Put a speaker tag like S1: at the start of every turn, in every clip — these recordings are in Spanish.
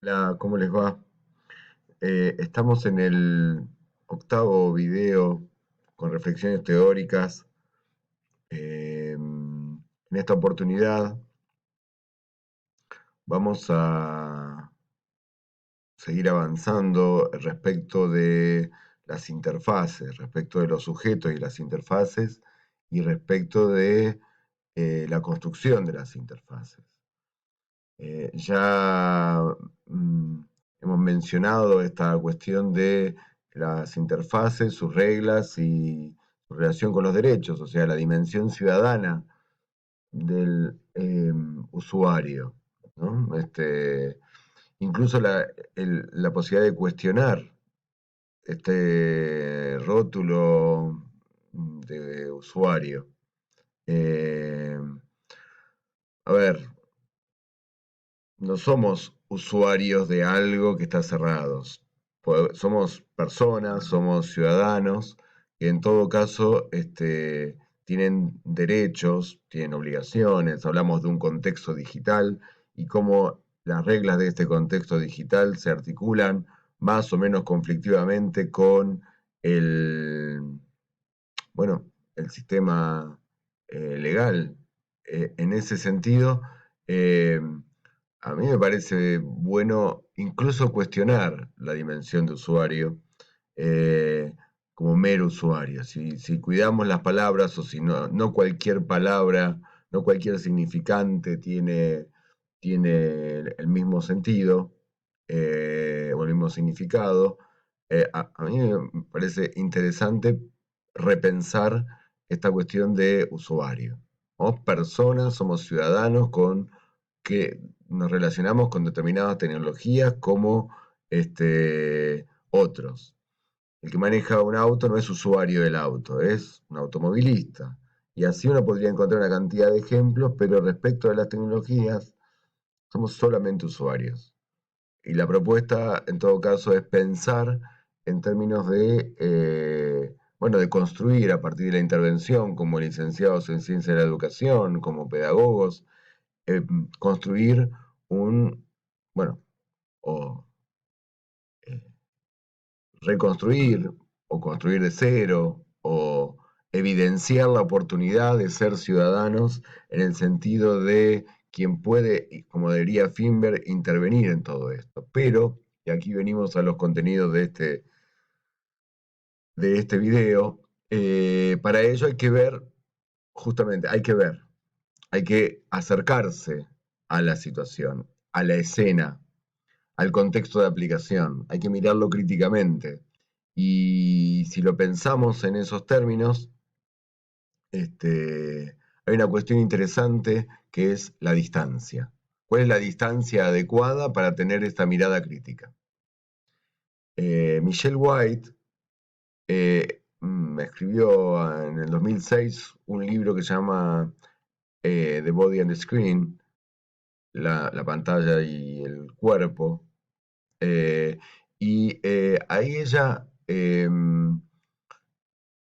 S1: Hola, ¿cómo les va? Estamos en el octavo video con reflexiones teóricas. En esta oportunidad vamos a seguir avanzando respecto de las interfaces, respecto de los sujetos y las interfaces y respecto de la construcción de las interfaces. Ya mm, hemos mencionado esta cuestión de las interfaces, sus reglas y su relación con los derechos, o sea, la dimensión ciudadana del usuario, ¿no? Incluso la posibilidad de cuestionar este rótulo de usuario. Eh, a ver, no somos usuarios de algo que está cerrado. Somos personas, somos ciudadanos, que en todo caso tienen derechos, tienen obligaciones. Hablamos de un contexto digital y cómo las reglas de este contexto digital se articulan más o menos conflictivamente con el, bueno, el sistema legal. En ese sentido, eh, a mí me parece bueno incluso cuestionar la dimensión de usuario eh, como mero usuario. Si cuidamos las palabras o si no cualquier palabra, no cualquier significante tiene el mismo sentido o el mismo significado, a mí me parece interesante repensar esta cuestión de usuario. Somos personas, somos ciudadanos que nos relacionamos con determinadas tecnologías como otros. El que maneja un auto no es usuario del auto, es un automovilista. Y así uno podría encontrar una cantidad de ejemplos, pero respecto a las tecnologías, somos solamente usuarios. Y la propuesta, en todo caso, es pensar en términos bueno, de construir a partir de la intervención, como licenciados en ciencia de la educación, como pedagogos, eh, construir bueno, o eh, reconstruir o construir de cero o evidenciar la oportunidad de ser ciudadanos en el sentido de quien puede, como diría Finber, intervenir en todo esto. Pero, y aquí venimos a los contenidos de este video, para ello hay que ver, justamente, hay que acercarse a la situación, a la escena, al contexto de aplicación, hay que mirarlo críticamente. Y si lo pensamos en esos términos, hay una cuestión interesante que es la distancia. ¿Cuál es la distancia adecuada para tener esta mirada crítica? Michelle White escribió en el 2006 un libro que se llama The Body and the Screen, la pantalla y el cuerpo, ahí ella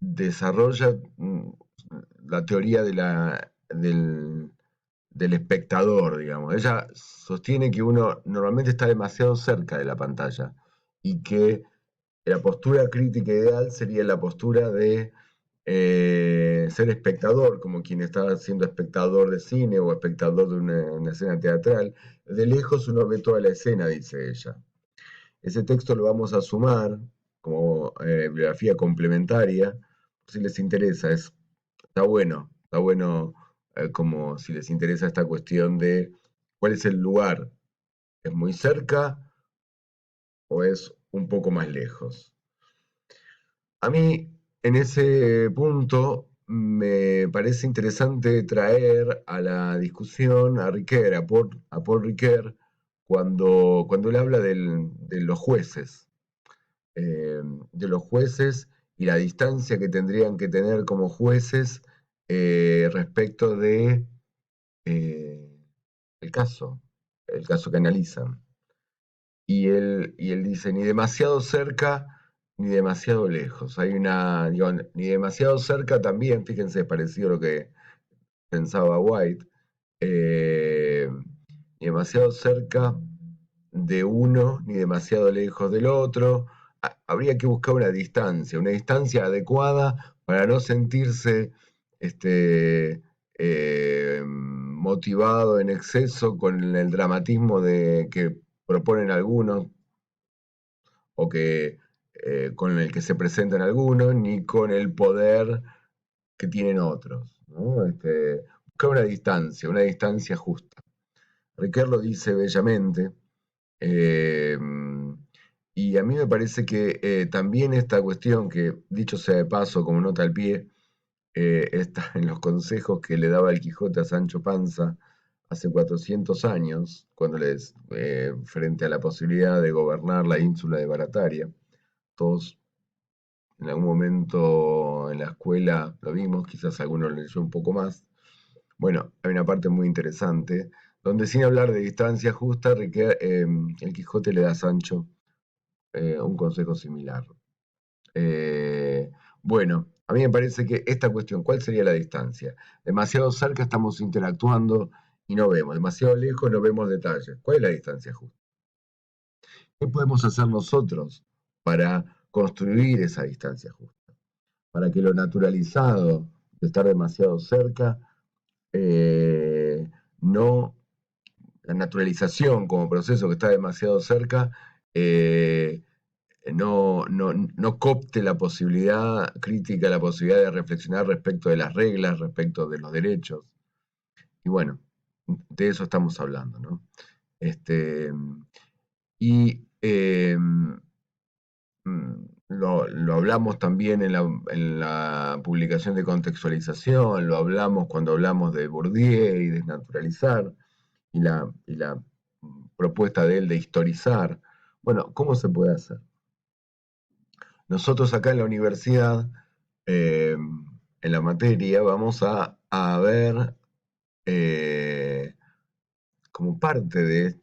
S1: desarrolla la teoría del espectador, digamos. Ella sostiene que uno normalmente está demasiado cerca de la pantalla y que la postura crítica ideal sería la postura de ser espectador, como quien está siendo espectador de cine o espectador de una escena teatral. De lejos uno ve toda la escena, dice ella. Ese texto lo vamos a sumar como bibliografía complementaria, si les interesa. Está bueno como si les interesa esta cuestión de cuál es el lugar. ¿Es muy cerca o es un poco más lejos? A mí, en ese punto, me parece interesante traer a la discusión a Ricoeur, a Paul Ricoeur, cuando él habla de los jueces, eh, de los jueces y la distancia que tendrían que tener como jueces respecto de eh, el caso, el caso que analizan. Y él dice, ni demasiado cerca ni demasiado lejos. Digo, ni demasiado cerca también, fíjense, es parecido a lo que pensaba White, ni demasiado cerca de uno ni demasiado lejos del otro. Habría que buscar una distancia adecuada para no sentirse motivado en exceso con el dramatismo que proponen algunos o que con el que se presentan algunos, ni con el poder que tienen otros, ¿no? Buscar una distancia justa. Riquet lo dice bellamente, eh, y a mí me parece que también esta cuestión, que dicho sea de paso, como nota al pie, está en los consejos que le daba el Quijote a Sancho Panza hace 400 años, cuando frente a la posibilidad de gobernar la ínsula de Barataria. Todos en algún momento en la escuela lo vimos, quizás alguno lo leyó un poco más. Bueno, hay una parte muy interesante, donde sin hablar de distancia justa, el Quijote le da a Sancho un consejo similar. Eh, bueno, a mí me parece que esta cuestión, ¿cuál sería la distancia? Demasiado cerca estamos interactuando y no vemos, demasiado lejos no vemos detalles. ¿Cuál es la distancia justa? ¿Qué podemos hacer nosotros para construir esa distancia justa? Para que lo naturalizado de estar demasiado cerca, eh, no, la naturalización como proceso que está demasiado cerca, eh, no copte la posibilidad crítica, la posibilidad de reflexionar respecto de las reglas, respecto de los derechos. Y bueno, de eso estamos hablando, ¿no? Este, y lo hablamos también en la publicación de contextualización, lo hablamos cuando hablamos de Bourdieu y desnaturalizar, y la propuesta de él de historizar. Bueno, ¿cómo se puede hacer? Nosotros acá en la universidad, en la materia, vamos a ver como parte de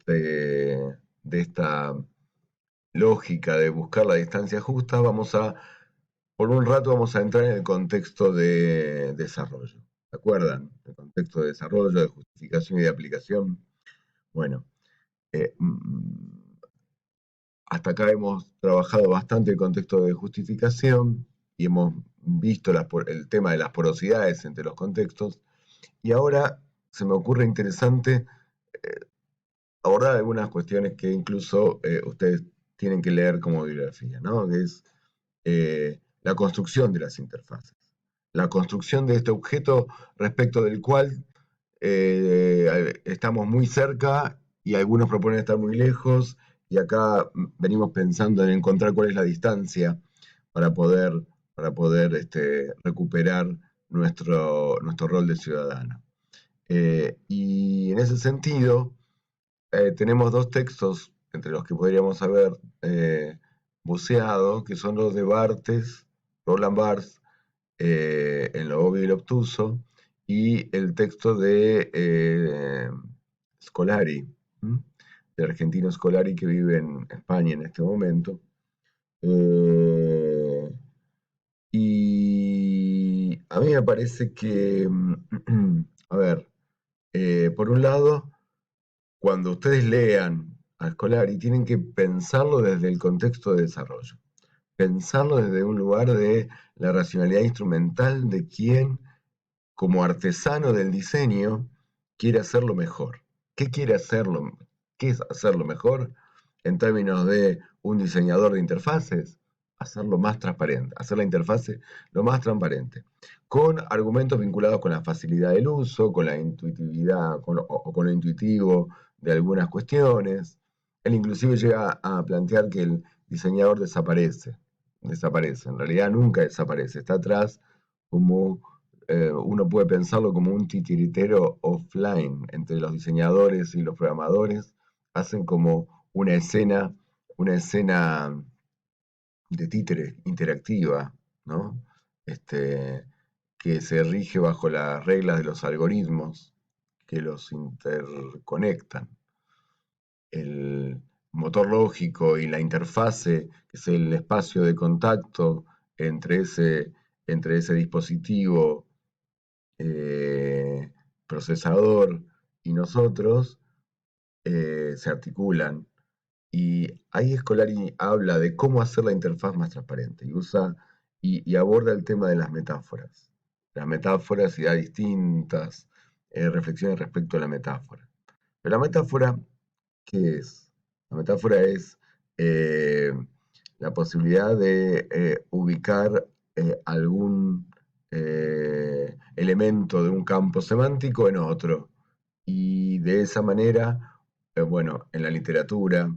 S1: esta lógica de buscar la distancia justa, por un rato vamos a entrar en el contexto de desarrollo. ¿Se acuerdan? El contexto de desarrollo, de justificación y de aplicación. Bueno, eh, hasta acá hemos trabajado bastante el contexto de justificación y hemos visto el tema de las porosidades entre los contextos. Y ahora se me ocurre interesante abordar algunas cuestiones que incluso ustedes tienen que leer como bibliografía, ¿no? Que es la construcción de las interfaces. La construcción de este objeto respecto del cual estamos muy cerca y algunos proponen estar muy lejos, y acá venimos pensando en encontrar cuál es la distancia para poder, recuperar nuestro rol de ciudadano. Y en ese sentido, tenemos dos textos entre los que podríamos haber buceado, que son los de Barthes, Roland Barthes, en lo obvio y lo obtuso, y el texto de Scolari, ¿m? El argentino Scolari, que vive en España en este momento. Eh, y a mí me parece que, a ver, por un lado, cuando ustedes lean a Scolari, tienen que pensarlo desde el contexto de desarrollo, pensarlo desde un lugar de la racionalidad instrumental de quien, como artesano del diseño, quiere hacerlo mejor. ¿Qué quiere hacerlo? ¿Qué es hacerlo mejor en términos de un diseñador de interfaces? Hacerlo más transparente, hacer la interfase lo más transparente, con argumentos vinculados con la facilidad del uso, con la intuitividad o con lo intuitivo de algunas cuestiones. Él inclusive llega a plantear que el diseñador desaparece, en realidad nunca desaparece, está atrás como uno puede pensarlo como un titiritero offline entre los diseñadores y los programadores, hacen como una escena de títere interactiva, ¿no? Este, que se rige bajo las reglas de los algoritmos que los interconectan. El motor lógico y la interfase, que es el espacio de contacto entre ese dispositivo procesador y nosotros, se articulan Y ahí Scolari habla de cómo hacer la interfaz más transparente y usa y aborda el tema de las metáforas. Las metáforas y da distintas reflexiones respecto a la metáfora. Pero la metáfora, ¿qué es? La metáfora es eh, la posibilidad de ubicar algún elemento de un campo semántico en otro. Y de esa manera, bueno, en la literatura,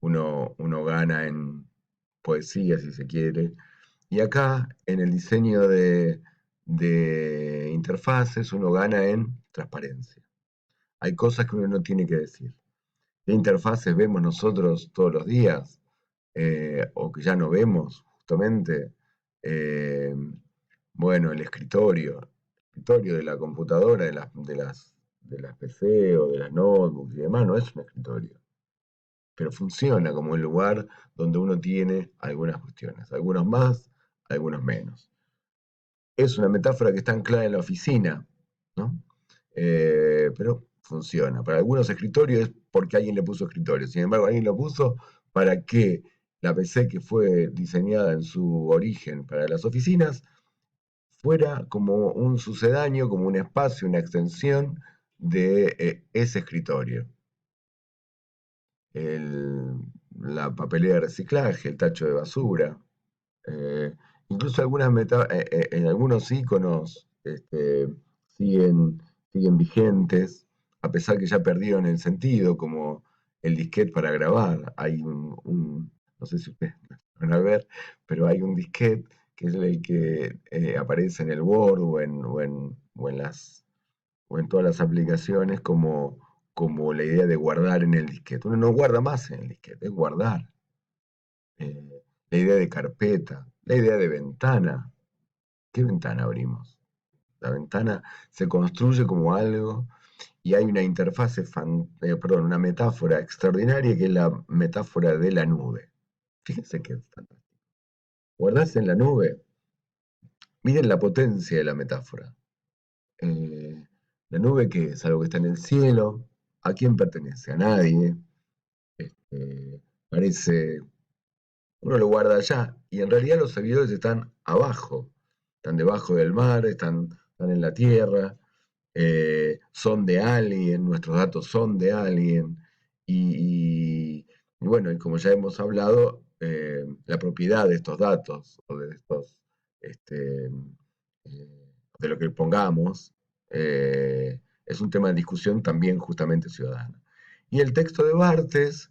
S1: uno gana en poesía, si se quiere. Y acá, en el diseño de interfaces, uno gana en transparencia. Hay cosas que uno no tiene que decir. ¿Qué interfaces vemos nosotros todos los días? O que ya no vemos, justamente. Eh, bueno, el escritorio de la computadora, de las PC o de las notebooks y demás, no es un escritorio, pero funciona como un lugar donde uno tiene algunas cuestiones, algunos más, algunos menos. Es una metáfora que está anclada en la oficina, ¿no? Pero funciona. Para algunos escritorios es porque alguien le puso escritorio. Sin embargo, alguien lo puso para que la PC que fue diseñada en su origen para las oficinas fuera como un sucedáneo, como un espacio, una extensión de ese escritorio. El- la papelera de reciclaje, el tacho de basura, eh, incluso en algunos iconos siguen, siguen vigentes, a pesar que ya perdieron el sentido, como el disquete para grabar. Hay no sé si ustedes lo van a ver, pero hay un disquete que es el que aparece en el Word o en todas las aplicaciones como la idea de guardar en el disquete. Uno no guarda más en el disquete, es guardar. La idea de carpeta, la idea de ventana. ¿Qué ventana abrimos? La ventana se construye como algo y hay una perdón, una metáfora extraordinaria que es la metáfora de la nube. Fíjense que es fantástico. Guardás en la nube. Miren la potencia de la metáfora. Eh, la nube que es algo que está en el cielo. ¿A quién pertenece? A nadie. Parece uno lo guarda allá y en realidad los servidores están abajo, están debajo del mar, están en la tierra, son de alguien, nuestros datos son de alguien y bueno, y como ya hemos hablado, la propiedad de estos datos o de de lo que pongamos, es un tema de discusión también justamente ciudadana. Y el texto de Barthes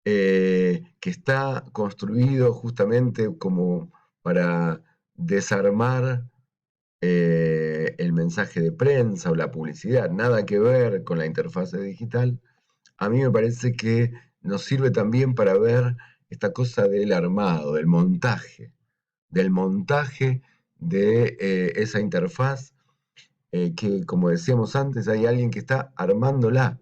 S1: que está construido justamente como para desarmar el mensaje de prensa o la publicidad, nada que ver con la interfase digital, a mí me parece que nos sirve también para ver esta cosa del armado, del montaje de esa interfaz que, como decíamos antes, hay alguien que está armándola.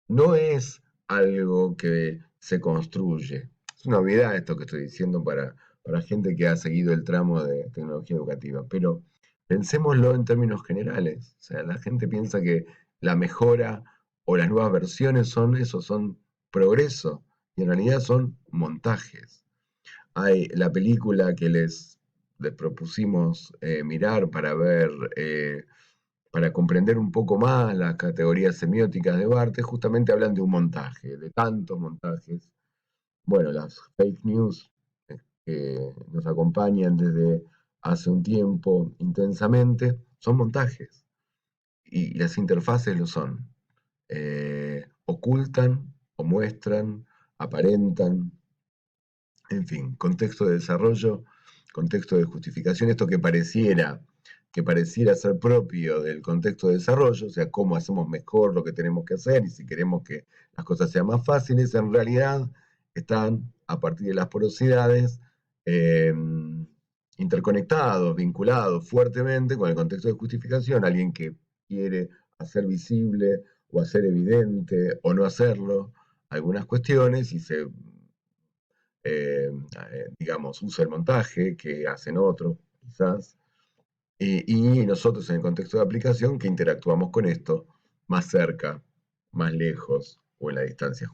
S1: No es algo que se construye. Es una obviedad esto que estoy diciendo para gente que ha seguido el tramo de tecnología educativa, pero pensémoslo en términos generales. O sea, la gente piensa que la mejora o las nuevas versiones son eso, son progreso, y en realidad son montajes. Hay la película que les propusimos mirar para comprender un poco más las categorías semióticas de Barthes, justamente hablan de un montaje, de tantos montajes. Bueno, las fake news que nos acompañan desde hace un tiempo intensamente son montajes y las interfaces lo son. Ocultan o muestran, aparentan, en fin, contexto de desarrollo, contexto de justificación, esto que pareciera ser propio del contexto de desarrollo, o sea, cómo hacemos mejor lo que tenemos que hacer y si queremos que las cosas sean más fáciles, en realidad están a partir de las porosidades eh, interconectados, vinculados fuertemente con el contexto de justificación, alguien que quiere hacer visible o hacer evidente o no hacerlo algunas cuestiones y digamos, usa el montaje que hacen otros, quizás, y nosotros en el contexto de aplicación que interactuamos con esto más cerca, más lejos o en la distancia.